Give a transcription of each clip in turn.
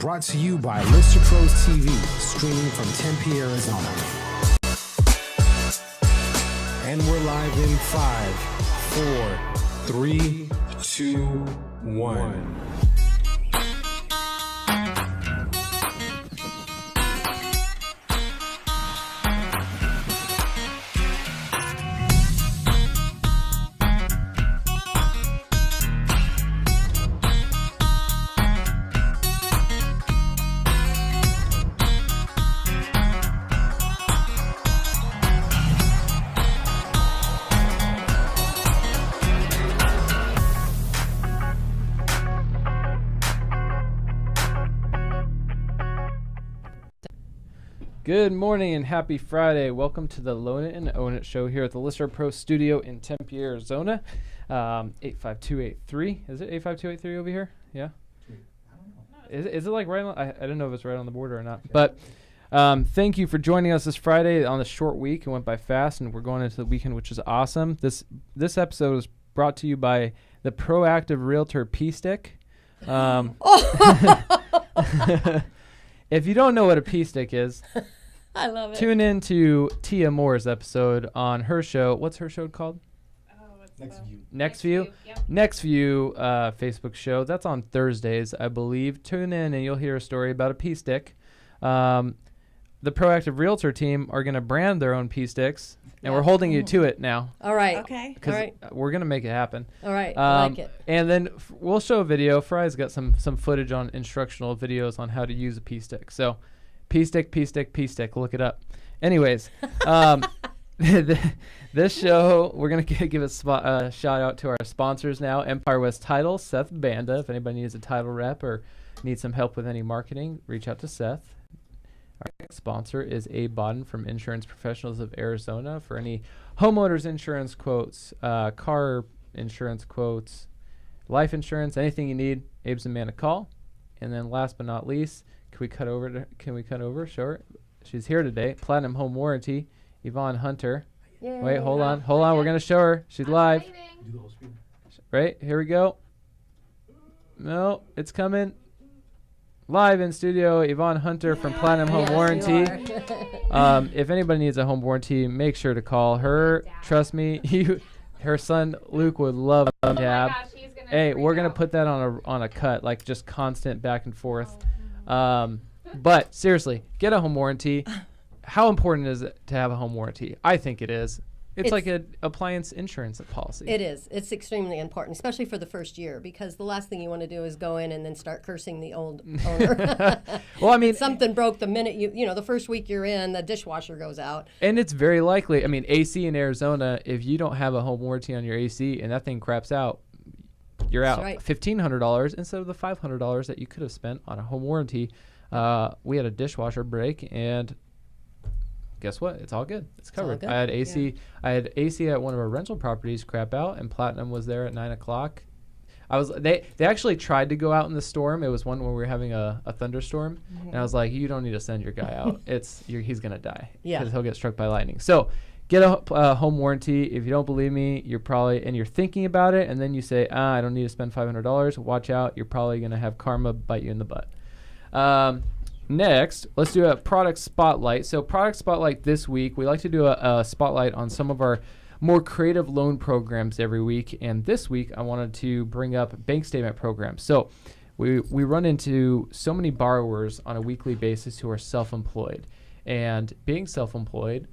Brought to you by Lister Pros TV, streaming from Tempe, Arizona. And we're live in 5, 4, 3, 2, 1. Good morning and happy Friday. Welcome to the Loan It and Own It show here at the Lister Pro studio in Tempe, Arizona. 85283. Is it 85283 over here? Yeah? I don't know. Is it like right on? I don't know if it's right on the border or not. But thank you for joining us this Friday on the short week. It went by fast and we're going into the weekend, which is awesome. This episode is brought to you by the ProActive Realtor P-Stick. If you don't know what a P-Stick is, I love it. Tune in to Tia Moore's episode on her show. What's her show called? Next View. Yep. Next View Facebook show. That's on Thursdays, I believe. Tune in and you'll hear a story about a P-Stick. The ProActive Realtor team are going to brand their own P-Sticks, and we're holding you to it now. All right. Okay. All right. We're going to make it happen. All right. I like it. And then we'll show a video. Fry's got some footage on instructional videos on how to use a P-Stick. So P-Stick, P-Stick, P-Stick. Look it up. Anyways, this show, we're going to give a shout out to our sponsors now. Empire West Title, Seth Banda. If anybody needs a title rep or needs some help with any marketing, reach out to Seth. Our next sponsor is Abe Bodden from Insurance Professionals of Arizona for any homeowners insurance quotes, car insurance quotes, life insurance, anything you need. Abe's the man to call. And then last but not least, can we cut over? Show her. She's here today. Platinum Home Warranty, Yvonne Hunter. Yay. Wait, hold on. We're going to show her. She's live. Right, here we go. No, it's coming. Live in studio, Yvonne Hunter from Platinum Home Warranty. If anybody needs a home warranty, make sure to call her. Trust me, her son Luke would love a tab. Hey, we're gonna put that on a cut, like just constant back and forth. But seriously, get a home warranty. How important is it to have a home warranty? I think it is. It's like an appliance insurance policy. It is. It's extremely important, especially for the first year, because the last thing you want to do is go in and then start cursing the old owner. Well, I mean, something broke the minute the first week you're in, the dishwasher goes out. And it's very likely. I mean, AC in Arizona, if you don't have a home warranty on your AC and that thing craps out, you're out. Right. $1,500 instead of the $500 that you could have spent on a home warranty. We had a dishwasher break, and guess what? It's all good. It's covered. Good. I had AC. Yeah. I had AC at one of our rental properties crap out, and Platinum was there at 9:00. They actually tried to go out in the storm. It was one where we were having a thunderstorm, and I was like, you don't need to send your guy out. He's gonna die because he'll get struck by lightning. So get a home warranty. If you don't believe me, you're thinking about it, and then you say, I don't need to spend $500. Watch out. You're probably gonna have karma bite you in the butt. Next, let's do a product spotlight. So product spotlight this week, we like to do a spotlight on some of our more creative loan programs every week. And this week, I wanted to bring up bank statement programs. So we run into so many borrowers on a weekly basis who are self-employed. And being self-employed,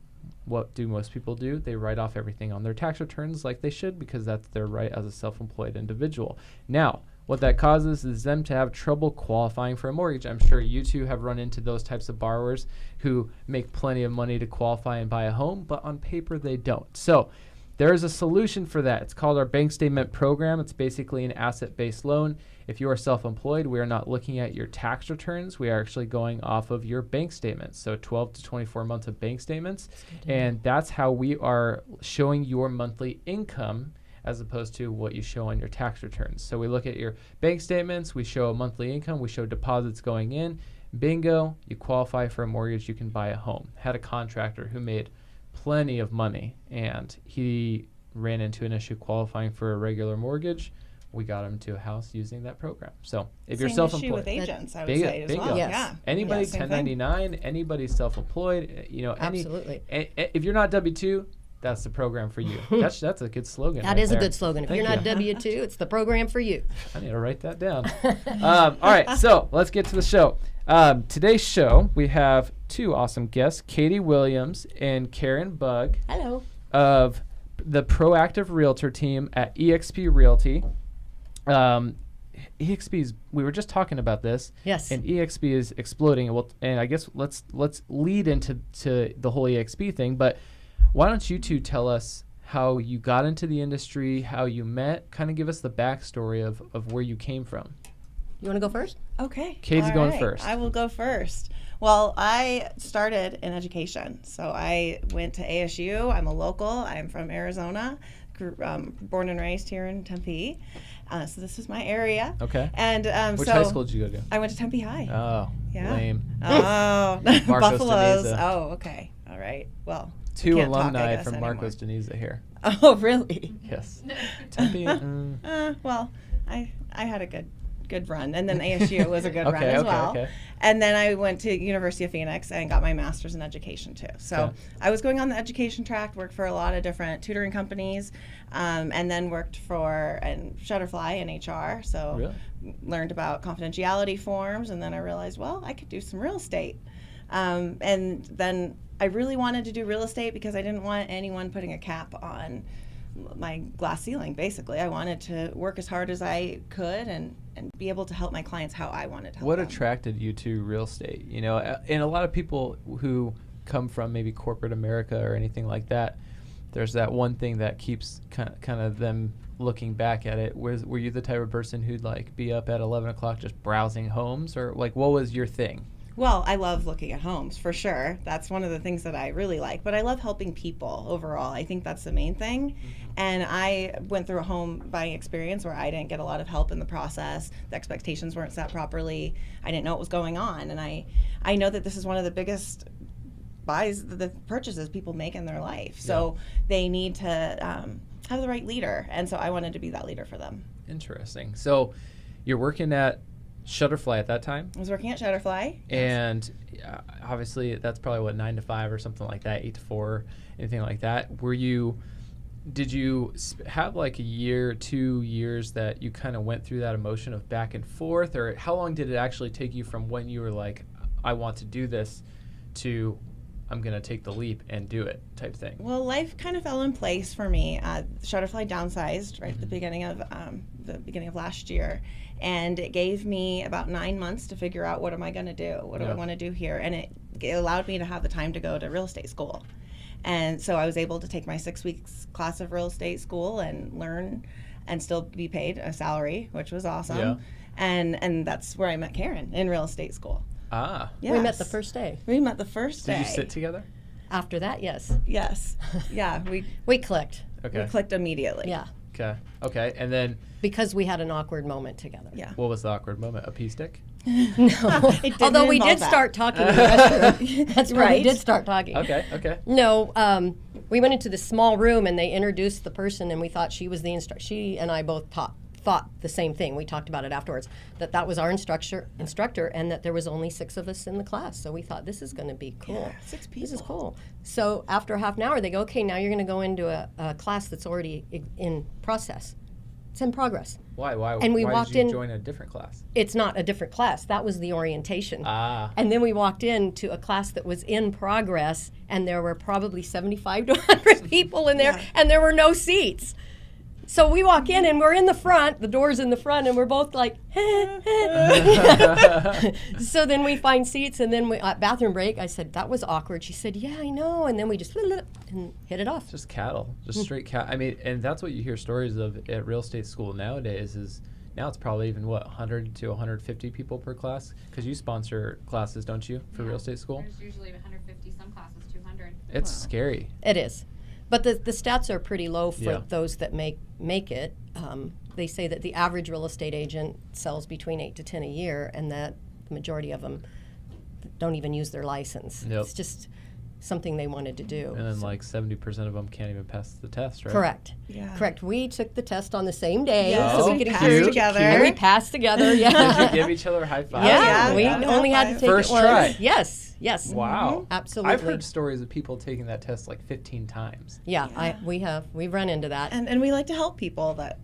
what do most people do? They write off everything on their tax returns like they should, because that's their right as a self-employed individual. Now, what that causes is them to have trouble qualifying for a mortgage. I'm sure you two have run into those types of borrowers who make plenty of money to qualify and buy a home, but on paper they don't. So there's a solution for that. It's called our bank statement program. It's basically an asset-based loan. If you are self-employed, we are not looking at your tax returns. We are actually going off of your bank statements. So 12 to 24 months of bank statements. And that's how we are showing your monthly income as opposed to what you show on your tax returns. So we look at your bank statements, we show a monthly income, we show deposits going in. Bingo, you qualify for a mortgage, you can buy a home. Had a contractor who made plenty of money, and he ran into an issue qualifying for a regular mortgage. we got them to a house using that program. So if Same you're self-employed, issue with agents, I would Big- say as bingo. well. Yes. Yeah. anybody Yeah, same thing. 1099, anybody self-employed, Absolutely. if you're not W-2, that's the program for you. That's a good slogan. That right is a there. good slogan. If Thank you're not you. W-2, it's the program for you. I need to write that down. All right, so let's get to the show. Today's show, we have two awesome guests, Katie Williams and Karen Bugg Hello. of the ProActive Realtor team at eXp Realty. eXp is, we were just talking about this. Yes. And eXp is exploding. And I guess let's lead into the whole eXp thing. But why don't you two tell us how you got into the industry, how you met, kind of give us the backstory of where you came from. You want to go first? Okay. Katie's All going right. first. I will go first. Well, I started in education. So I went to ASU. I'm a local. I'm from Arizona, born and raised here in Tempe. So this is my area. Okay. And Which so high school did you go to? I went to Tempe High. Oh, Yeah. lame. Oh, Marcos Buffaloes. Deniza. Oh, okay. All right. Well, Two can't talk, I alumni guess, from anymore. Marcos Deniza here. Oh, really? Yes. Tempe. Well, I had a good run, and then ASU was a good run Okay, as okay, well. okay. And then I went to University of Phoenix and got my master's in education too. So Okay. I was going on the education track, worked for a lot of different tutoring companies, and then worked for Shutterfly in HR. So Really? learned about confidentiality forms, and then I realized, well, I could do some real estate. And then I really wanted to do real estate because I didn't want anyone putting a cap on my glass ceiling. Basically, I wanted to work as hard as I could and be able to help my clients how I wanted to help What them. attracted you to real estate? You know, and a lot of people who come from maybe corporate America or anything like that, there's that one thing that keeps kind of them looking back at it. Were you the type of person who'd like be up at 11 o'clock just browsing homes, or like what was your thing? Well, I love looking at homes for sure. That's one of the things that I really like. But I love helping people overall. I think that's the main thing. And I went through a home buying experience where I didn't get a lot of help in the process. The expectations weren't set properly. I didn't know what was going on. And I know that this is one of the biggest the purchases people make in their life. So they need to have the right leader. And so I wanted to be that leader for them. Interesting. So you're working at Shutterfly at that time? I was working at Shutterfly. And obviously that's probably what, 9 to 5 or something like that, 8 to 4, anything like that. Did you have like a year, 2 years that you kind of went through that emotion of back and forth, or how long did it actually take you from when you were like, I want to do this, to I'm going to take the leap and do it type thing? Well, life kind of fell in place for me. Shutterfly downsized right at the beginning of last year, and it gave me about 9 months to figure out what am I going to do, what do I want to do here, and it allowed me to have the time to go to real estate school. And so I was able to take my 6 weeks class of real estate school and learn and still be paid a salary, which was awesome. Yeah. And that's where I met Karen, in real estate school. Ah. Yes. We met the first day. We met the first day. Did you sit together? After that, yes. Yes. Yeah, We clicked. Okay. we clicked immediately. Yeah. Okay. And then Because we had an awkward moment together. Yeah. what was the awkward moment? A pea stick? No. It didn't Although we involve did that. start talking in the restroom. That's where we Right. did start talking. Okay. No, we went into this small room and they introduced the person, and we thought she was the instructor. She and I both thought the same thing. We talked about it afterwards, that was our instructor, and that there was only 6 of us in the class. So we thought, this is going to be cool. Yeah, 6 people. This is cool. So after half an hour, they go, okay, now you're going to go into a class that's already in process. It's in progress. Why? And we why walked did you in- join a different class? It's not a different class. That was the orientation. Ah. And then we walked into a class that was in progress, and there were probably 75 to 100 people in there, and there were no seats. So we walk in, and we're in the front, the door's in the front, and we're both like, So then we find seats, and then at bathroom break, I said, that was awkward. She said, yeah, I know. And then we just and hit it off. Just cattle, just straight cattle. I mean, and that's what you hear stories of at real estate school nowadays. Is now it's probably even 100 to 150 people per class, because you sponsor classes, don't you, for real estate school? There's usually 150, some classes 200. It's scary. It is. But the stats are pretty low for Yeah. those that make it. They say that the average real estate agent sells between 8 to 10 a year, and that the majority of them don't even use their license. Yep. It's just, something they wanted to do. And then like 70% of them can't even pass the test, right? Correct. Yeah. Correct. We took the test on the same day, Yes, so Oh, we could passed encourage together. And we passed together. Yeah. Did you give each other high fives? Yeah, yeah, we yeah. only had to take First it once. try. Yes, yes. Wow. Absolutely. I've heard stories of people taking that test like 15 times. Yeah, we've run into that. And we like to help people that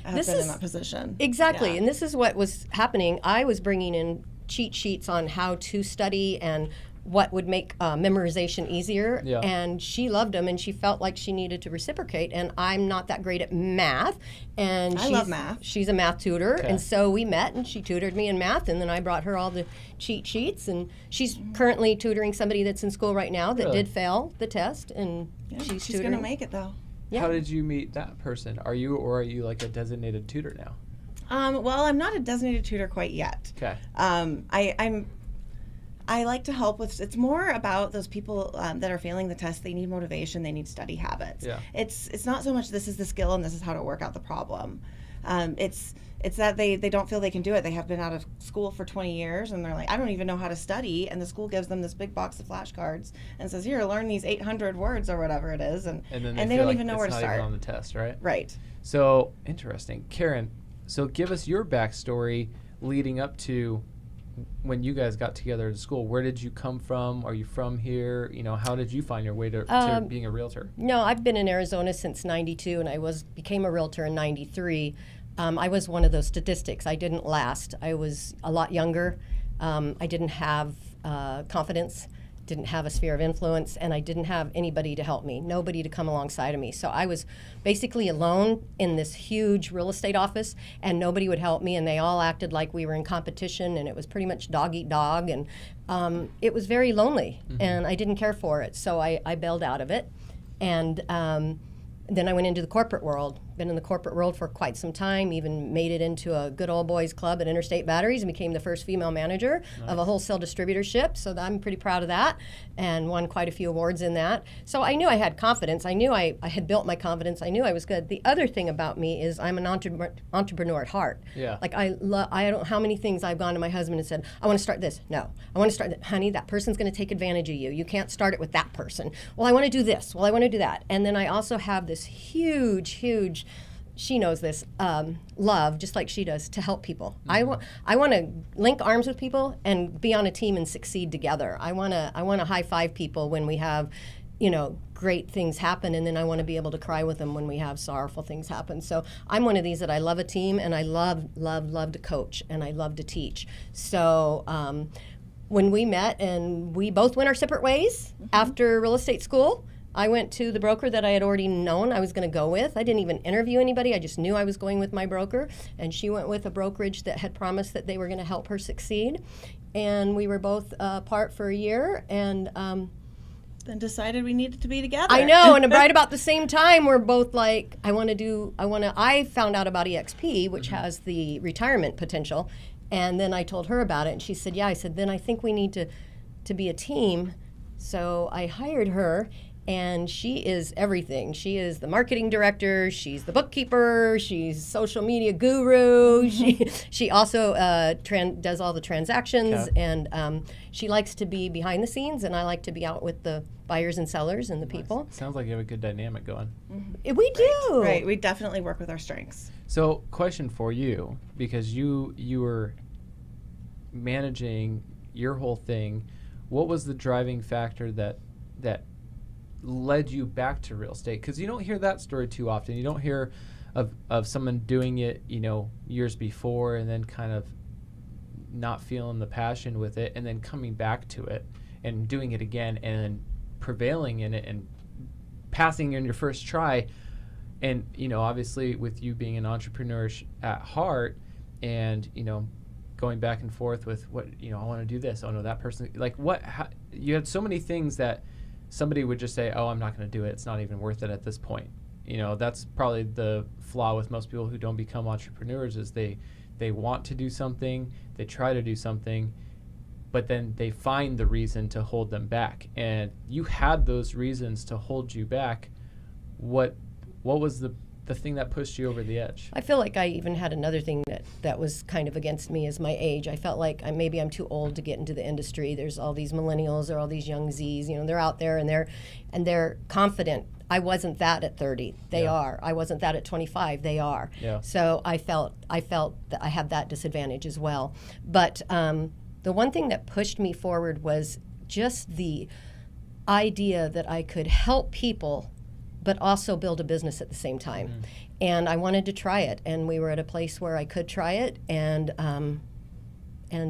have This been is- in that position. Exactly, Yeah. and this is what was happening. I was bringing in cheat sheets on how to study and what would make memorization easier, Yeah. and she loved them, and she felt like she needed to reciprocate. And I'm not that great at math, and I love math. She's a math tutor, Okay. and so we met, and she tutored me in math, and then I brought her all the cheat sheets, and she's currently tutoring somebody that's in school right now that Really? did fail the test, and Yeah, she's she's tutoring. gonna make it though. Yeah. How did you meet that person? Are you like a designated tutor now? Well, I'm not a designated tutor quite yet. Okay. I like to help with. It's more about those people that are failing the test. They need motivation. They need study habits. Yeah. It's not so much this is the skill and this is how to work out the problem. It's that they don't feel they can do it. They have been out of school for 20 years and they're like, I don't even know how to study. And the school gives them this big box of flashcards and says, here, learn these 800 words or whatever it is, and And then they feel don't like even know it's where to not start. even on the test, right? Right. So interesting, Karen. So give us your backstory leading up to when you guys got together at school. Where did you come from? Are you from here? How did you find your way to being a realtor? No, I've been in Arizona since '92, and I became a realtor in '93. I was one of those statistics. I didn't last. I was a lot younger. I didn't have confidence, didn't have a sphere of influence, and I didn't have anybody to help me, nobody to come alongside of me. So I was basically alone in this huge real estate office, and nobody would help me, and they all acted like we were in competition, and it was pretty much dog eat dog, and it was very lonely, and I didn't care for it. So I bailed out of it, and then I went into the corporate world. Been in the corporate world for quite some time, even made it into a good old boys club at Interstate Batteries and became the first female manager of a wholesale distributorship. So I'm pretty proud of that and won quite a few awards in that. So I knew I had confidence. I knew I had built my confidence. I knew I was good. The other thing about me is I'm an entrepreneur at heart. Yeah. Like I don't know how many things I've gone to my husband and said, I want to start this. No. I want to start that. Honey, that person's going to take advantage of you. You can't start it with that person. Well, I want to do this. Well, I want to do that. And then I also have this huge, she knows this, love, just like she does, to help people. Mm-hmm. I want to link arms with people and be on a team and succeed together. I want to high five people when we have, great things happen, and then I want to be able to cry with them when we have sorrowful things happen. So I'm one of these that I love a team, and I love to coach, and I love to teach. So when we met and we both went our separate ways after real estate school, I went to the broker that I had already known I was going to go with. I didn't even interview anybody. I just knew I was going with my broker. And she went with a brokerage that had promised that they were going to help her succeed. And we were both apart for a year. And Then decided we needed to be together. I know. And right about the same time, we're both like, I found out about EXP, which has the retirement potential. And then I told her about it. And she said, yeah. I said, then I think we need to be a team. So I hired her. And she is everything. She is the marketing director. She's the bookkeeper. She's social media guru. She also does all the transactions, Okay. and she likes to be behind the scenes. And I like to be out with the buyers and sellers and the people. Sounds like you have a good dynamic going. We do. Right. We definitely work with our strengths. So, question for you, because you were managing your whole thing. What was the driving factor that led you back to real estate? Because you don't hear that story too often. You don't hear of someone doing it, years before and then kind of not feeling the passion with it and then coming back to it and doing it again and then prevailing in it and passing in your first try. And, obviously with you being an entrepreneur at heart and, going back and forth with what, I want to do this. Oh no, that person, like you had so many things that somebody would just say, oh, I'm not going to do it. It's not even worth it at this point. That's probably the flaw with most people who don't become entrepreneurs is they want to do something, they try to do something, but then they find the reason to hold them back. And you had those reasons to hold you back. What was the the thing that pushed you over the edge? I feel like I even had another thing that was kind of against me is my age. I felt like maybe I'm too old to get into the industry. There's all these millennials or all these young Zs, they're out there and they're confident. I wasn't that at 30. They are. I wasn't that at 25. They are. Yeah. So I felt that I had that disadvantage as well. But the one thing that pushed me forward was just the idea that I could help people but also build a business at the same time. And I wanted to try it, and we were at a place where I could try it, and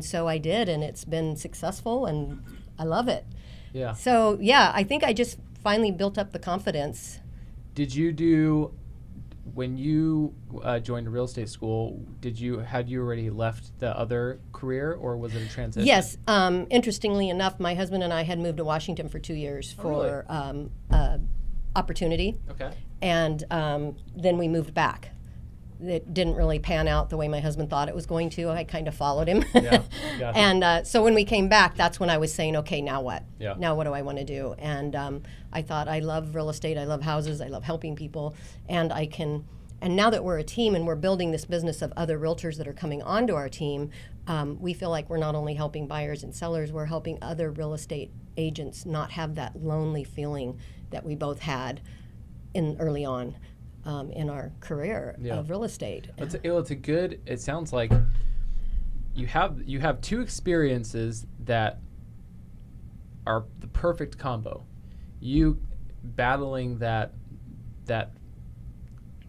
so I did, and it's been successful, and I love it. Yeah. So yeah, I think I just finally built up the confidence. Did you do, when you joined real estate school, had you already left the other career, or was it a transition? Yes. Interestingly enough, my husband and I had moved to Washington for 2 years for opportunity. Okay. And then we moved back. It didn't really pan out the way my husband thought it was going to. I kind of followed him. Yeah, gotcha. And so when we came back, that's when I was saying, okay, now what? Yeah. Now what do I want to do? And I thought, I love real estate, I love houses, I love helping people, and now that we're a team and we're building this business of other realtors that are coming onto our team, we feel like we're not only helping buyers and sellers, we're helping other real estate agents not have that lonely feeling that we both had early on in our career of real estate. It sounds like you have two experiences that are the perfect combo. You battling that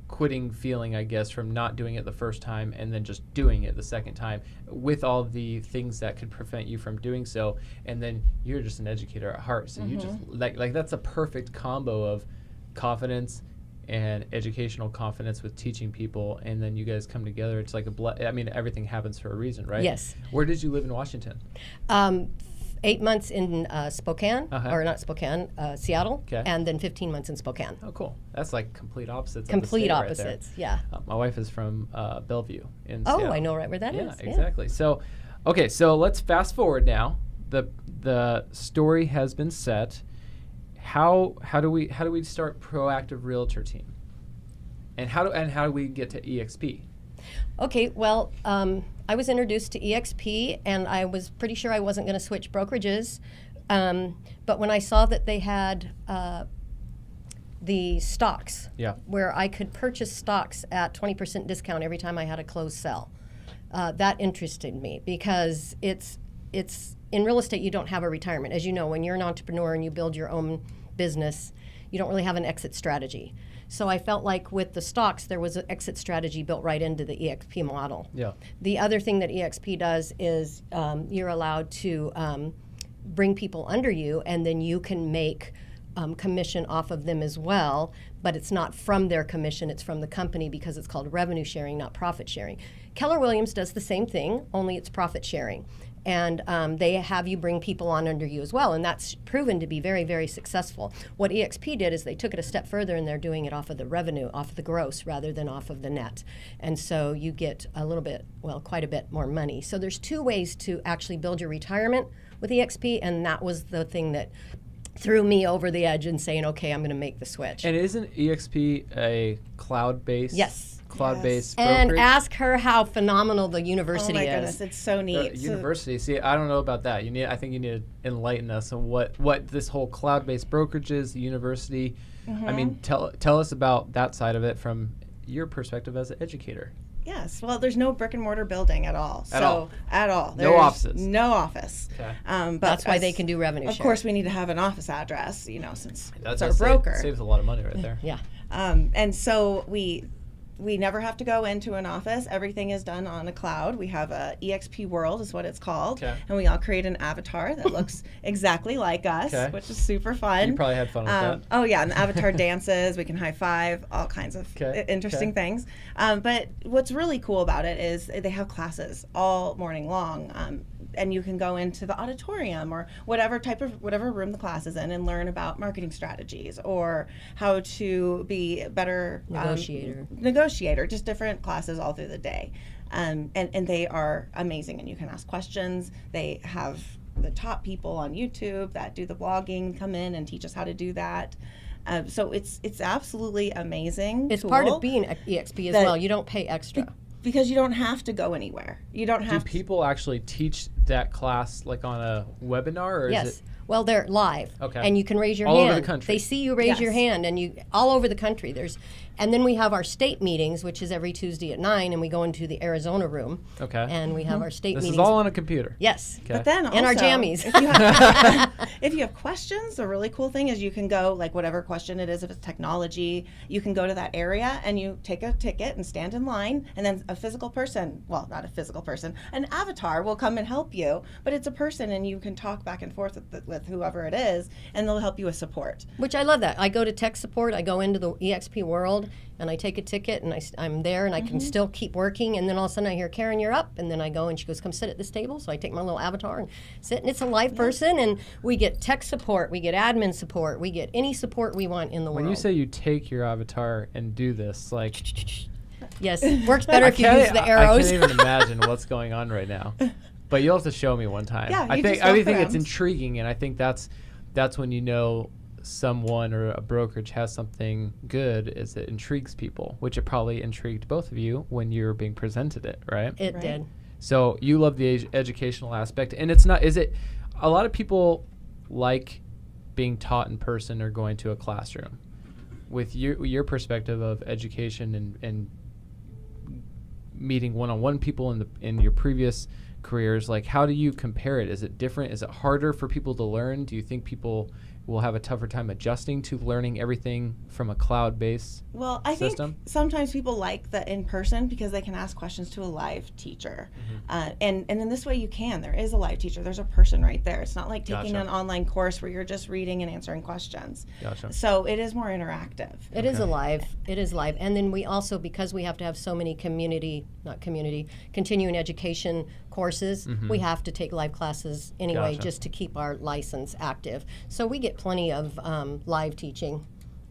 quitting feeling, I guess, from not doing it the first time and then just doing it the second time with all the things that could prevent you from doing so. And then you're just an educator at heart. So you just like that's a perfect combo of confidence and educational confidence with teaching people. And then you guys come together. It's like everything happens for a reason, right? Yes. Where did you live in Washington? 8 months in Spokane, or not Spokane, Seattle, Okay. and then 15 months in Spokane. Oh, cool. That's like complete opposites. Complete of the state opposites, right yeah. there. My wife is from Bellevue in Oh, Seattle. I know right where that is. Yeah, exactly. So, okay, so let's fast forward now. The story has been set. How do we start ProActive Realtor team? And how do we get to EXP? Okay, well, I was introduced to EXP, and I was pretty sure I wasn't going to switch brokerages. But when I saw that they had the stocks, where I could purchase stocks at 20% discount every time I had a closed sell, that interested me because it's in real estate, you don't have a retirement. As you know, when you're an entrepreneur and you build your own business, you don't really have an exit strategy. So I felt like with the stocks, there was an exit strategy built right into the EXP model. Yeah. The other thing that EXP does is you're allowed to bring people under you, and then you can make commission off of them as well, but it's not from their commission, it's from the company because it's called revenue sharing, not profit sharing. Keller Williams does the same thing, only it's profit sharing. And they have you bring people on under you as well, and that's proven to be very, very successful. What EXP did is they took it a step further, and they're doing it off of the revenue, off of the gross, rather than off of the net. And so you get a little bit, quite a bit more money. So there's two ways to actually build your retirement with EXP, and that was the thing that threw me over the edge and saying, okay, I'm going to make the switch. And isn't EXP a cloud-based? Yes. Cloud-based And brokerage? ask her how phenomenal the university Oh my is. goodness, it's so neat. University. See, I don't know about that. I think you need to enlighten us on what this whole cloud-based brokerage is, the university. I mean, tell us about that side of it from your perspective as an educator. Yes, well, there's no brick and mortar building at all. At all. No No offices. No office. Okay. But That's why they can do revenue Of share. course, we need to have an office address, since it's our That broker. saves a lot of money right there. Yeah. And so we never have to go into an office. Everything is done on the cloud. We have a EXP World is what it's called. Okay. And we all create an avatar that looks exactly like us, Okay. which is super fun. You probably had fun with that. Oh, yeah. And the avatar dances. We can high five, all kinds of interesting things. But what's really cool about it is they have classes all morning long. And you can go into the auditorium or whatever room the class is in and learn about marketing strategies or how to be better negotiator, just different classes all through the day. And they are amazing, and you can ask questions. They have the top people on YouTube that do the blogging come in and teach us how to do that. So it's absolutely amazing. It's tool part of being EXP as that- well. You don't pay extra. because you don't have to go anywhere. You don't Do have people actually teach that class like on a webinar, or Yes. is it Well, they're live. Okay. And you can raise your All hand. over the country? They see you raise your Yes. hand, and you all over the country. And then we have our state meetings, which is every Tuesday at 9, and we go into the Arizona room. Okay. And we have our state This meetings. is all on a computer? Yes. Okay. But then also, And our jammies. if you have questions, a really cool thing is you can go, like whatever question it is, if it's technology, you can go to that area and you take a ticket and stand in line, and then a physical person, well, not a physical person, an avatar will come and help you, but it's a person and you can talk back and forth with whoever it is, and they'll help you with support. Which I love that. I go to tech support, I go into the EXP world, and I take a ticket, and I'm there, and I can still keep working, and then all of a sudden I hear, Karen, you're up, and then I go, and she goes, come sit at this table, so I take my little avatar and sit, and it's a live person, and we get tech support, we get admin support, we get any support we want in the world. When you say you take your avatar and do this, like Yes, works better if you use the I arrows. can't even imagine what's going on right now. But you'll have to show me one time. Yeah, I you think just walk it's around. intriguing, and I think that's when you know someone or a brokerage has something good, is it intrigues people, which it probably intrigued both of you when you were being presented it, right? It Right. did. So you love the educational aspect, and it's not. Is it? A lot of people like being taught in person or going to a classroom. With your perspective of education and meeting one-on-one people in your previous careers, like how do you compare it? Is it different? Is it harder for people to learn? Do you think people will have a tougher time adjusting to learning everything from a cloud-based Well, I system? think sometimes people like the in-person because they can ask questions to a live teacher. And in this way you can. There is a live teacher. There's a person right there. It's not like taking Gotcha. an online course where you're just reading and answering questions. Gotcha. So it is more interactive. It is alive. It is live. And then we also, because we have to have so many continuing education courses, we have to take live classes anyway Gotcha. just to keep our license active. So we get plenty of live teaching.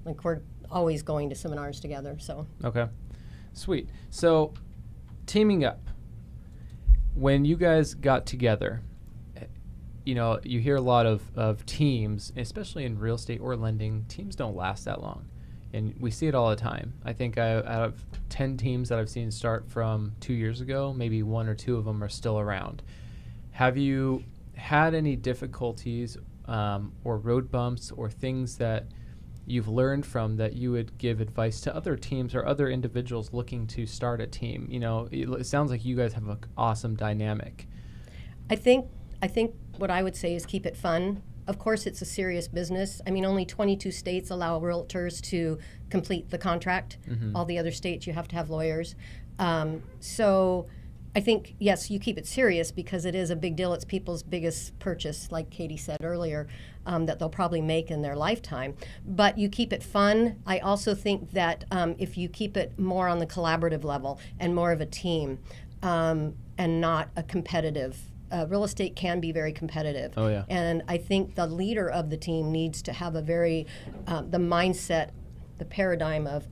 Like we're always going to seminars together. So Okay. Sweet. So teaming up. When you guys got together, you hear a lot of teams, especially in real estate or lending, teams don't last that long. And we see it all the time. I think out of 10 teams that I've seen start from 2 years ago, maybe 1 or 2 of them are still around. Have you had any difficulties or road bumps or things that you've learned from that you would give advice to other teams or other individuals looking to start a team? It sounds like you guys have an awesome dynamic. I think what I would say is keep it fun. Of course, it's a serious business. I mean, only 22 states allow realtors to complete the contract. All the other states, you have to have lawyers. So I think, yes, you keep it serious because it is a big deal. It's people's biggest purchase, like Katie said earlier, that they'll probably make in their lifetime. But you keep it fun. I also think that if you keep it more on the collaborative level and more of a team and not a competitive, real estate can be very competitive. Oh, yeah. And I think the leader of the team needs to have a very, the mindset, the paradigm of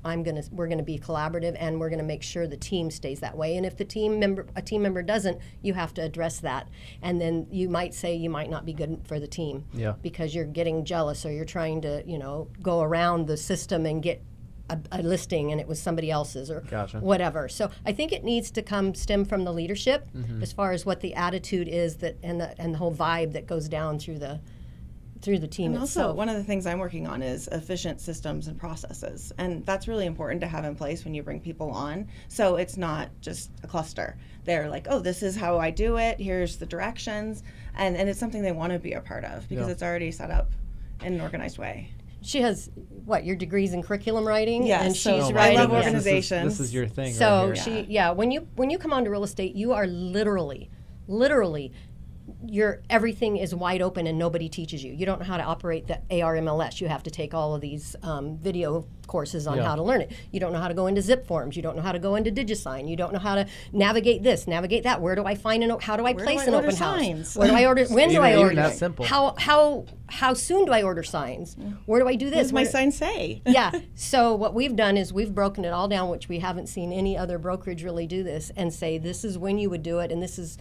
we're gonna be collaborative and we're gonna make sure the team stays that way. And if a team member doesn't, you have to address that. And then you might say you might not be good for the team because you're getting jealous or you're trying to go around the system and get a listing and it was somebody else's or whatever. So I think it needs to stem from the leadership as far as what the attitude is and the whole vibe that goes down through the team And itself. also, one of the things I'm working on is efficient systems and processes. And that's really important to have in place when you bring people on. So it's not just a cluster. They're like, oh, this is how I do it. Here's the directions. And it's something they want to be a part of because it's already set up in an organized way. She has your degrees in curriculum writing, Yes, and so she's I writing. love yeah. organization. This is your thing. So right here. when you come onto real estate, you are literally, everything is wide open and nobody teaches you. You don't know how to operate the ARMLS. You have to take all of these video courses on how to learn it. You don't know how to go into zip forms. You don't know how to go into DigiSign. You don't know how to navigate this, navigate that. Where do I find how do I place an open signs? house? Where do I order? When do I Even order? that simple. How soon do I order signs? Where do I do What this? does my Where- sign say? yeah. So what we've done is we've broken it all down, which we haven't seen any other brokerage really do this, and say this is when you would do it, and this is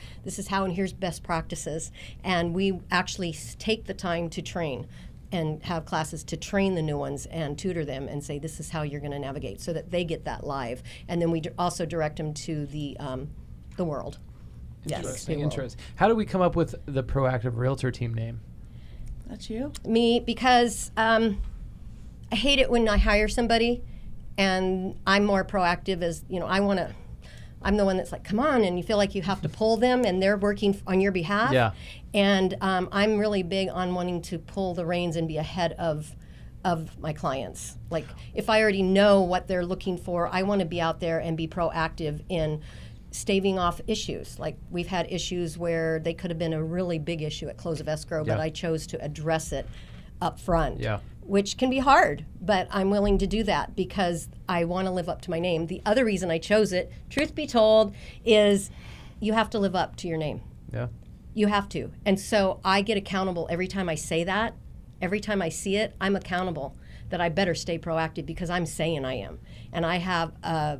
how, and here's best practices. And we actually take the time to train. and have classes to train the new ones and tutor them and say, this is how you're going to navigate, so that they get that live. And then we also direct them to the world. Interesting. The world. Interesting. How do we come up with the ProActive Realtor team name? That's you. Me, because I hate it when I hire somebody and I'm more proactive, as you know, I'm the one that's like, come on, and you feel like you have to pull them and they're working on your behalf. Yeah. And I'm really big on wanting to pull the reins and be ahead of my clients. Like, if I already know what they're looking for, I want to be out there and be proactive in staving off issues. Like, we've had issues where they could have been a really big issue at close of escrow, but Yeah. I chose to address it up front. Yeah. Which can be hard, but I'm willing to do that because I want to live up to my name. The other reason I chose it, truth be told, is you have to live up to your name. Yeah. You have to. And so I get accountable every time I say that. Every time I see it, I'm accountable that I better stay proactive because I'm saying I am. And I have a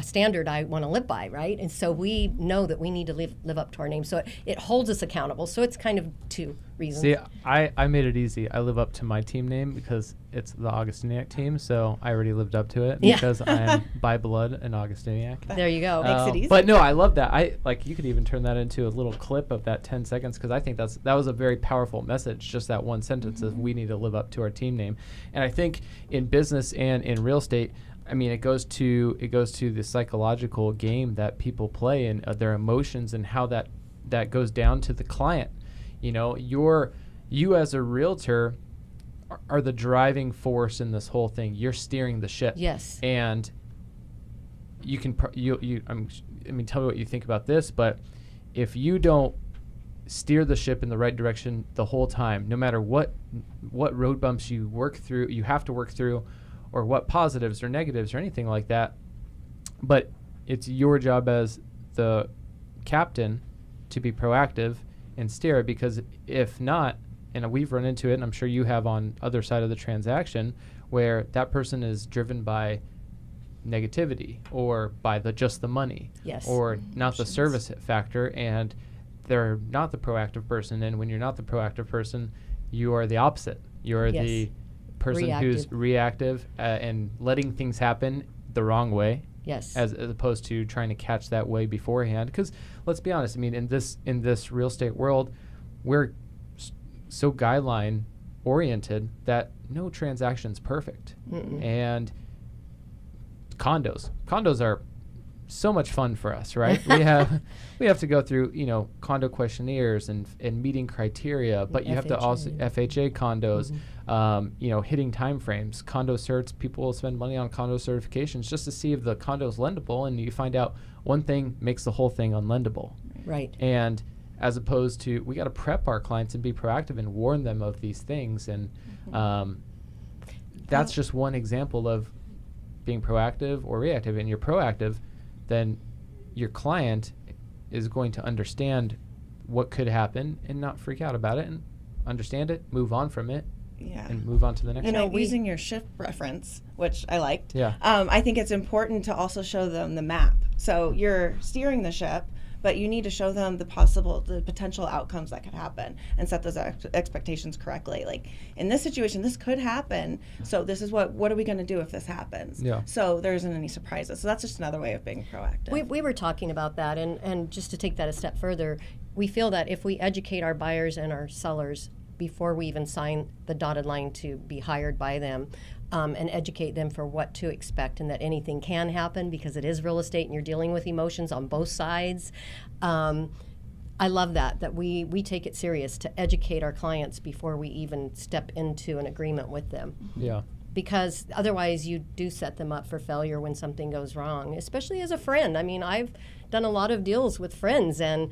standard I want to live by, right? And so we know that we need to live up to our name. So it holds us accountable. So it's kind of two reasons. See, I made it easy. I live up to my team name because it's the Augustyniak team, so I already lived up to it Yeah. because I'm by blood an Augustyniak. There you go. Makes it easy. But no, I love that. You could even turn that into a little clip of that 10 seconds because I think that was a very powerful message. Just that one sentence of we need to live up to our team name. And I think in business and in real estate, I mean, it goes to the psychological game that people play and their emotions and how that goes down to the client. You know, you as a realtor are the driving force in this whole thing. You're steering the ship. Yes. And you can tell me what you think about this, but if you don't steer the ship in the right direction the whole time, no matter what road bumps you have to work through, or what positives or negatives or anything like that, but it's your job as the captain to be proactive and steer it, because if not, and we've run into it, and I'm sure you have on other side of the transaction, where that person is driven by negativity or by just the money, Yes. or not the service factor, and they're not the proactive person. And when you're not the proactive person, you are the opposite. You're Yes. the person who's reactive and letting things happen the wrong way. Yes. As opposed to trying to catch that way beforehand. Because let's be honest, I mean, in this real estate world, we're so guideline oriented that no transaction's perfect. And condos are so much fun for us, right? we have to go through, condo questionnaires and meeting criteria, but you have to also FHA condos, hitting time frames, condo certs. People will spend money on condo certifications just to see if the condo is lendable, and you find out one thing makes the whole thing unlendable. Right. And as opposed to, we got to prep our clients and be proactive and warn them of these things. And that's just one example of being proactive or reactive. And you're proactive, then your client is going to understand what could happen and not freak out about it, and understand it, move on from it, Yeah. and move on to the next one. Using your shift reference, which I liked. Yeah. I think it's important to also show them the map. So you're steering the ship, but you need to show them the potential outcomes that could happen and set those expectations correctly. Like, in this situation, this could happen. So this is what are we going to do if this happens? Yeah. So there isn't any surprises. So that's just another way of being proactive. We were talking about that, and just to take that a step further, we feel that if we educate our buyers and our sellers before we even sign the dotted line to be hired by them, and educate them for what to expect, and that anything can happen because it is real estate and you're dealing with emotions on both sides. I love that we take it serious to educate our clients before we even step into an agreement with them. Yeah. Because otherwise you do set them up for failure when something goes wrong, especially as a friend. I mean, I've done a lot of deals with friends, and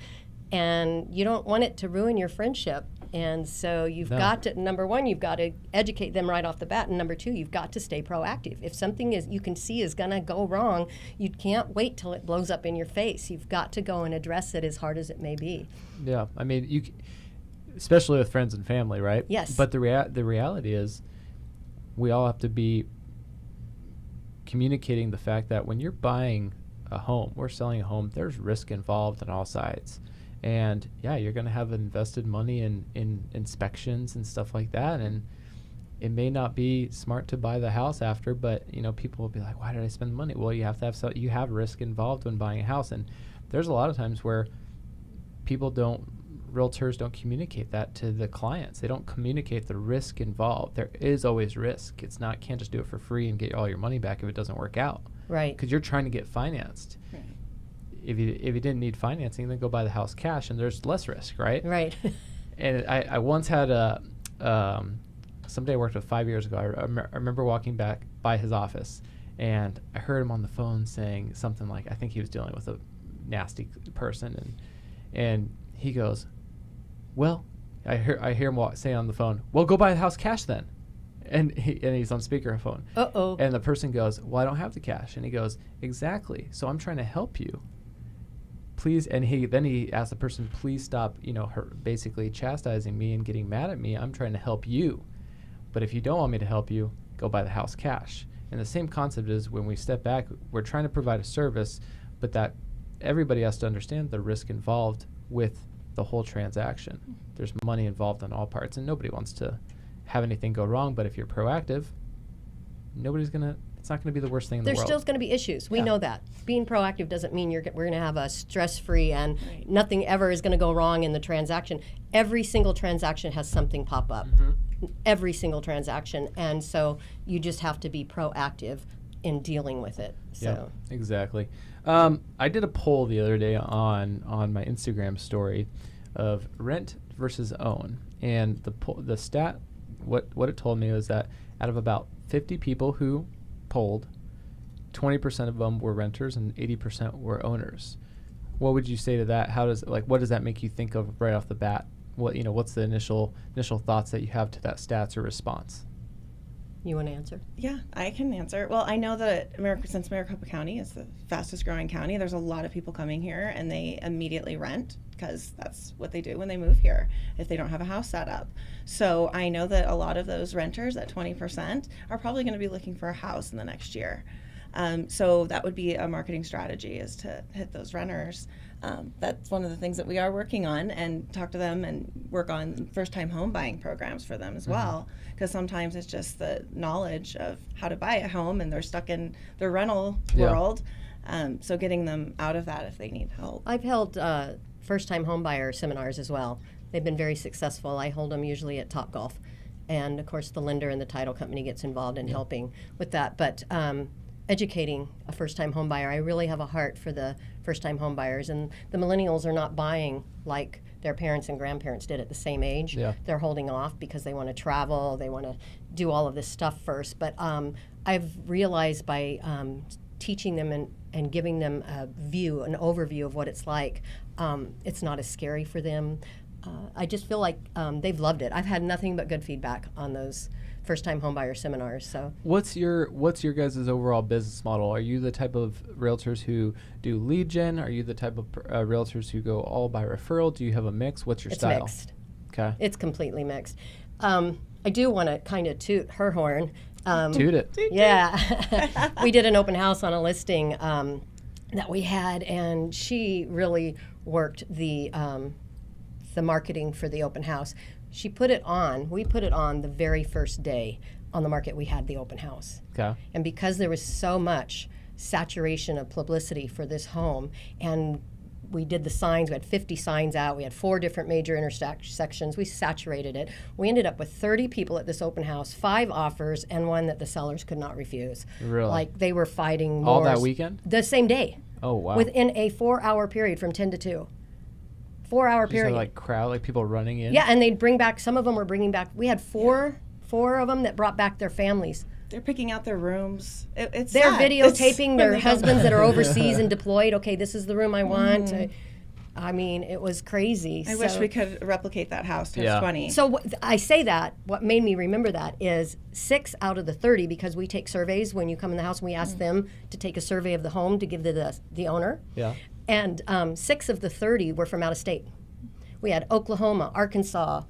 you don't want it to ruin your friendship. And so you've got to, number one, you've got to educate them right off the bat. And number two, you've got to stay proactive. If something you can see is going to go wrong, you can't wait till it blows up in your face. You've got to go and address it as hard as it may be. Yeah. I mean, especially with friends and family, right? Yes. But the reality is, we all have to be communicating the fact that when you're buying a home or selling a home, there's risk involved on all sides. And yeah, you're going to have invested money in inspections and stuff like that. And it may not be smart to buy the house after, but people will be like, why did I spend the money? Well, you have to have you have risk involved when buying a house, and there's a lot of times where realtors don't communicate that to the clients. They don't communicate the risk involved. There is always risk. Can't just do it for free and get all your money back if it doesn't work out. Right. Because you're trying to get financed. Right. If you didn't need financing, then go buy the house cash, and there's less risk, right? Right. And I once had somebody I worked with 5 years ago. I remember walking back by his office, and I heard him on the phone saying something like, I think he was dealing with a nasty person, and he goes, well, I hear him say on the phone, well, go buy the house cash then. And he's on speakerphone. Uh-oh. And the person goes, well, I don't have the cash. And he goes, exactly. So I'm trying to help you. Please. And he asked the person, please stop, her basically chastising me and getting mad at me. I'm trying to help you. But if you don't want me to help you, go buy the house cash. And the same concept is when we step back, we're trying to provide a service, but that everybody has to understand the risk involved with the whole transaction. There's money involved on all parts, and nobody wants to have anything go wrong. But if you're proactive, it's not gonna be the worst thing in the There's world. still going to be issues. We Yeah. know that. Being proactive doesn't mean we're going to have a stress-free and nothing ever is going to go wrong in the transaction. Every single transaction has something pop up. Every single transaction, and so you just have to be proactive in dealing with it. So. Yeah, exactly. I did a poll the other day on my Instagram story of rent versus own, and the stat, what it told me was that out of about 50 people who polled, 20% of them were renters and 80% were owners. What would you say to that? What does that make you think of right off the bat? What's the initial thoughts that you have to that stats or response? You want to answer? Yeah, I can answer. Well, I know that since Maricopa County is the fastest growing county, there's a lot of people coming here and they immediately rent because that's what they do when they move here if they don't have a house set up. So I know that a lot of those renters, at 20%, are probably going to be looking for a house in the next year. So that would be a marketing strategy, is to hit those renters. That's one of the things that we are working on, and talk to them and work on first-time home buying programs for them as well, because sometimes it's just the knowledge of how to buy a home and they're stuck in the rental world. So getting them out of that if they need help. I've held first-time homebuyer seminars as well. They've been very successful. I hold them usually at Topgolf, and of course the lender and the title company gets involved in helping with that. But educating a first-time homebuyer, I really have a heart for the first-time homebuyers, and the millennials are not buying like their parents and grandparents did at the same age. Yeah. They're holding off because they want to travel, they want to do all of this stuff first. But I've realized by teaching them and giving them an overview of what it's like, it's not as scary for them. I just feel like they've loved it. I've had nothing but good feedback on those first-time homebuyer seminars. So, what's your guys' overall business model? Are you the type of realtors who do lead gen? Are you the type of realtors who go all by referral? Do you have a mix? What's your style? It's mixed. Okay. It's completely mixed. I do want to kind of toot her horn. Toot it. Yeah. We did an open house on a listing that we had, and she really worked the marketing for the open house. We put it on the very first day on the market we had the open house. Okay. And because there was so much saturation of publicity for this home, and we did the signs, we had 50 signs out, we had 4 different major intersections, we saturated it. We ended up with 30 people at this open house, 5 offers, and 1 that the sellers could not refuse. Really? Like they were fighting All wars. that weekend? The same day. Oh, wow. Within a 4-hour period from 10 to 2. 4-hour Just have, period. like crowd, like people running in? Yeah, and they'd bring back, some of them were bringing back, we had four of them that brought back their families. They're picking out their rooms. It's They're sad. videotaping their When they husbands don't- that are overseas and deployed. Okay, this is the room I want. I mean, it was crazy. I wish we could replicate that house times 20. So I say that, what made me remember that is 6 out of the 30, because we take surveys when you come in the house, and we ask them to take a survey of the home to give the owner. Yeah. And 6 of the 30 were from out of state. We had Oklahoma, Arkansas.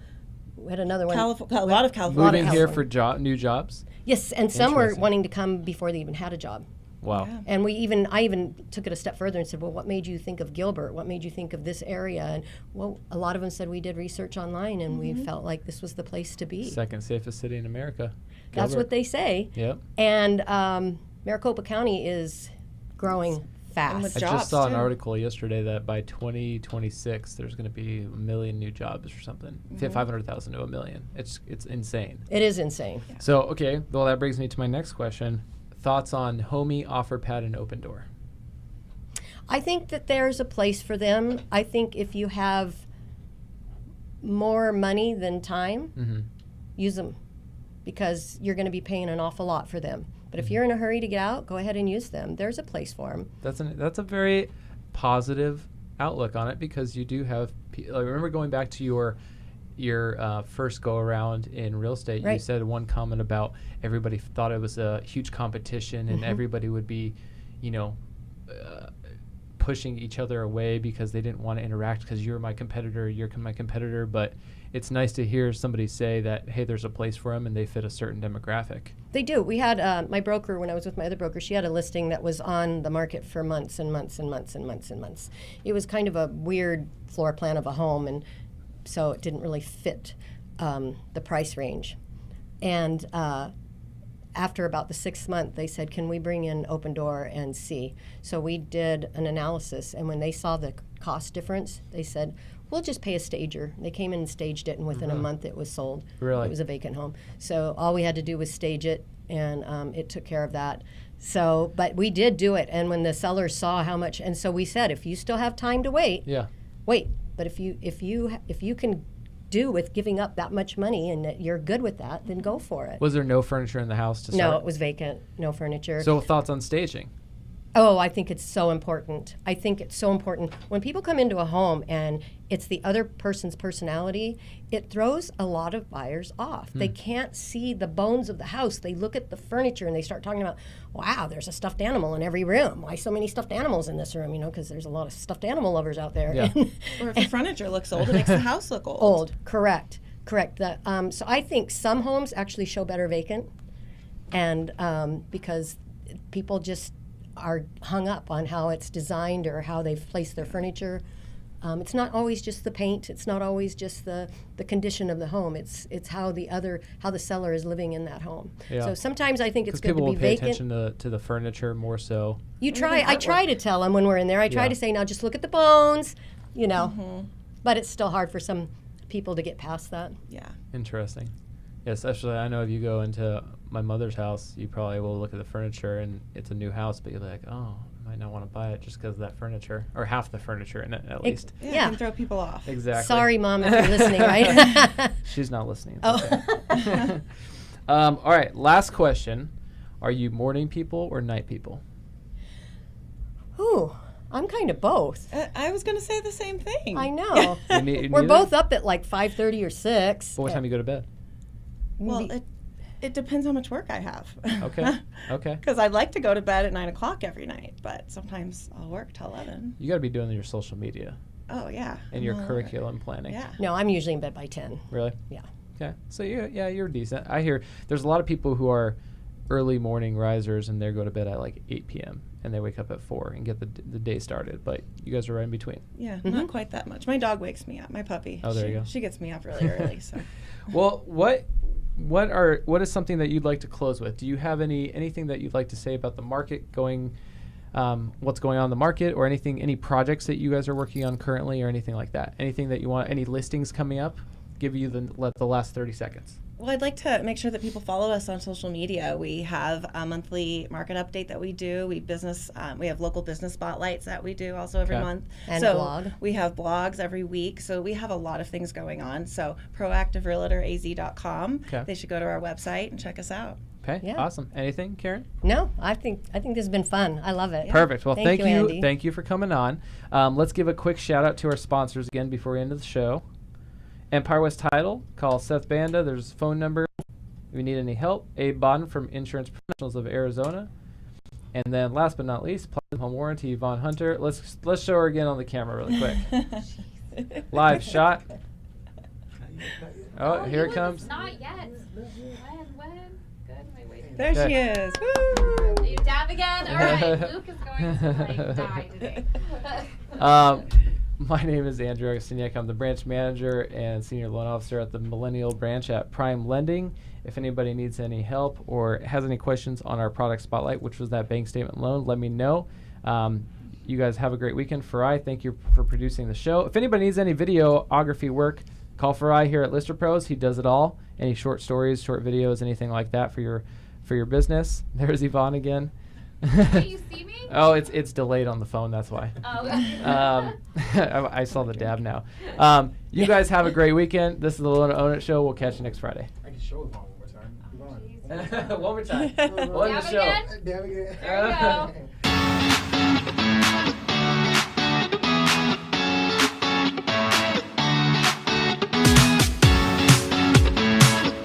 We had another one. a lot of California. Moving here for new jobs? Yes, and some were Interesting. wanting to come before they even had a job. Wow. Yeah. And I even took it a step further and said, well, what made you think of Gilbert? What made you think of this area? And well, a lot of them said we did research online and we felt like this was the place to be. Second safest city in America. That's Gilbert. what they say. Yep. And Maricopa County is growing fast. with I jobs, just saw an too. article yesterday that by 2026 there's going to be 1 million new jobs or something. 500,000 to 1 million. It's insane. It is insane. So, okay, well, that brings me to my next question. Thoughts on Homey, OfferPad, and Open Door? I think that there's a place for them. I think if you have more money than time, use them because you're going to be paying an awful lot for them. But if you're in a hurry to get out, go ahead and use them. There's a place for them. That's a very positive outlook on it because you do have. I remember going back to your first go around in real estate. You Right. said one comment about everybody thought it was a huge competition and everybody would be, pushing each other away because they didn't want to interact because you're my competitor, you're my competitor. But it's nice to hear somebody say that, hey, there's a place for them and they fit a certain demographic. They do. We had my broker, when I was with my other broker, she had a listing that was on the market for months and months and months and months and months. It was kind of a weird floor plan of a home, and so it didn't really fit the price range. And after about the 6th month, they said, can we bring in Open Door and see? So we did an analysis, and when they saw the cost difference, they said, we'll just pay a stager. They came in and staged it, and within a month it was sold. Really? It was a vacant home. So all we had to do was stage it, and it took care of that. So, but we did do it, and when the sellers saw how much, and so we said, if you still have time to wait, Yeah. wait. But if you can do with giving up that much money and that you're good with that, then go for it. Was there no furniture in the house to No, start? it was vacant, no furniture. So thoughts on staging? Oh, I think it's so important. I think it's so important. When people come into a home and it's the other person's personality, it throws a lot of buyers off. They can't see the bones of the house. They look at the furniture and they start talking about, wow, there's a stuffed animal in every room. Why so many stuffed animals in this room? Because there's a lot of stuffed animal lovers out there. Yeah. Or if the furniture looks old, it makes the house look old. Old, correct. So I think some homes actually show better vacant, and because people just are hung up on how it's designed or how they've placed their furniture. It's not always just the paint. It's not always just the condition of the home. It's how the seller is living in that home. Yeah. So sometimes I think it's good people to be will pay vacant. attention to the furniture more so. I try to tell them when we're in there. I try Yeah. to say, now just look at the bones, But it's still hard for some people to get past that. Yeah. Interesting. Yeah, especially I know if you go into my mother's house, you probably will look at the furniture and it's a new house, but you're like, oh, I might not want to buy it just because of that furniture, or half the furniture in it at least. Yeah. It Yeah. can throw people off. Exactly. Sorry, Mom, if you're listening, right? She's not listening. It's Oh. okay. All right, last question. Are you morning people or night people? Ooh, I'm kind of both. I was going to say the same thing. I know. You We're neither? both up at like 5:30 or 6. But what time you go to bed? Well, it depends how much work I have. Okay. Okay. Because I'd like to go to bed at 9 o'clock every night, but sometimes I'll work till 11. You got to be doing your social media Oh, yeah. and your I'm all curriculum planning. over it. Yeah. No, I'm usually in bed by 10. Really? Yeah. Okay. So you're decent. I hear there's a lot of people who are early morning risers and they go to bed at like 8 p.m. and they wake up at 4 and get the day started. But you guys are right in between. Yeah, not quite that much. My dog wakes me up. My puppy. Oh, there she, you go. She gets me up really early. So. Well, what is something that you'd like to close with? Do you have anything that you'd like to say about the market going, what's going on in the market, or any projects that you guys are working on currently, or anything like that? Anything that you want? Any listings coming up? Give you the last 30 seconds. Well, I'd like to make sure that people follow us on social media. We have a monthly market update that we do. We have local business spotlights that we do also every Okay. month. And so blog. We have blogs every week. So we have a lot of things going on. So ProActiveRealtorAZ.com. Okay. They should go to our website and check us out. Okay. Yeah. Awesome. Anything, Karen? No, I think this has been fun. I love it. Perfect. Well, thank you. Andy. Thank you for coming on. Let's give a quick shout out to our sponsors again before we end the show. Empire West Title. Call Seth Banda. There's a phone number. If you need any help, Abe Bodden from Insurance Professionals of Arizona. And then last but not least, Platinum Home Warranty, Yvonne Hunter. Let's show her again on the camera really quick. Live shot. Oh, here it comes. Not yet. When? Good. Am I waiting? There Okay. she is. Woo! Are you dab again? All right, Luke is going to like die today. My name is Andrew Augustyniak. I'm the branch manager and senior loan officer at the Millennial branch at Prime Lending. If anybody needs any help or has any questions on our product spotlight, which was that bank statement loan, let me know. You guys have a great weekend. Farai, thank you for producing the show. If anybody needs any videography work, call Farai here at Lister Pros. He does it all. Any short stories, short videos, anything like that for your business. There's Yvonne again. Can you see me? Oh, it's delayed on the phone. That's why. Oh. I saw the dab now. You guys have a great weekend. This is the Loan to Own It show. We'll catch you next Friday. I can show it one more time. One more time. Dab One to show. again? Damn it. There we go.